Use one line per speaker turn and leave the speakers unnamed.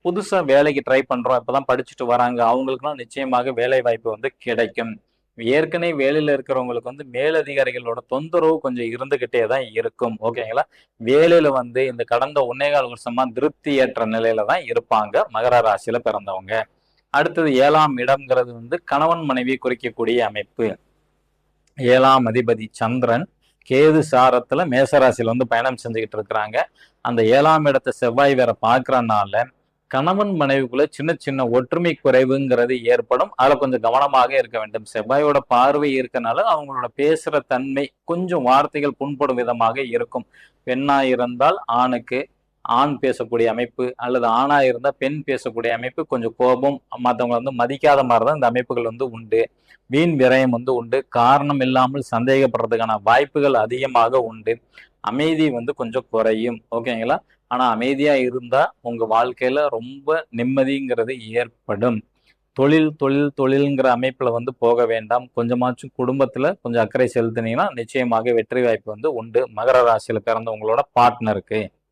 புதுசா வேலைக்கு ட்ரை பண்றோம், இப்பதான் படிச்சுட்டு வராங்க, அவங்களுக்குலாம் நிச்சயமாக வேலை வாய்ப்பு வந்து கிடைக்கும். ஏற்கனவே வேலையில இருக்கிறவங்களுக்கு வந்து மேலதிகாரிகளோட தொந்தரவு கொஞ்சம் இருந்துகிட்டே தான் இருக்கும். ஓகேங்களா? வேலையில வந்து இந்த கடந்த 1 1/4 வருஷமா திருப்தியற்ற நிலையில தான் இருப்பாங்க மகர ராசியில பிறந்தவங்க. அடுத்தது 7ஆம் இடம்ங்கிறது வந்து கணவன் மனைவியை குறிக்கக்கூடிய அமைப்பு. 7ஆம் அதிபதி சந்திரன் கேது சாரத்துல மேசராசியில வந்து பயணம் செஞ்சுக்கிட்டு இருக்கிறாங்க. அந்த 7ஆம் இடத்தை செவ்வாய் வேற பார்க்கறனால கணவன் மனைவிக்குள்ள சின்ன சின்ன ஒற்றுமை குறைவுங்கிறது ஏற்படும். அதுல கொஞ்சம் கவனமாக இருக்க வேண்டும். செவ்வாயோட பார்வை இருக்கனால அவங்களோட பேசுற தன்மை கொஞ்சம் வார்த்தைகள் புண்படும் விதமாக இருக்கும். பெண்ணா இருந்தால் ஆணுக்கு ஆண் பேசக்கூடிய அமைப்பு, அல்லது ஆணா இருந்தா பெண் பேசக்கூடிய அமைப்பு, கொஞ்சம் கோபம், மற்றவங்களை வந்து மதிக்காத மாதிரிதான் இந்த அமைப்புகள் வந்து உண்டு. வீண் விரயம் வந்து உண்டு. காரணம் இல்லாமல் சந்தேகப்படுறதுக்கான வாய்ப்புகள் அதிகமாக உண்டு. அமைதி வந்து கொஞ்சம் குறையும். ஓகேங்களா? ஆனா அமைதியா இருந்தா உங்க வாழ்க்கையில ரொம்ப நிம்மதிங்கிறது ஏற்படும். தொழில் தொழில் தொழில்ங்கிற அமைப்புல வந்து போக வேண்டாம். கொஞ்சமாச்சும் குடும்பத்துல கொஞ்சம் அக்கறை செலுத்தினீங்கன்னா நிச்சயமாக வெற்றி வாய்ப்பு வந்து உண்டு மகர ராசியில பிறந்தவங்களோட பார்ட்னருக்கு.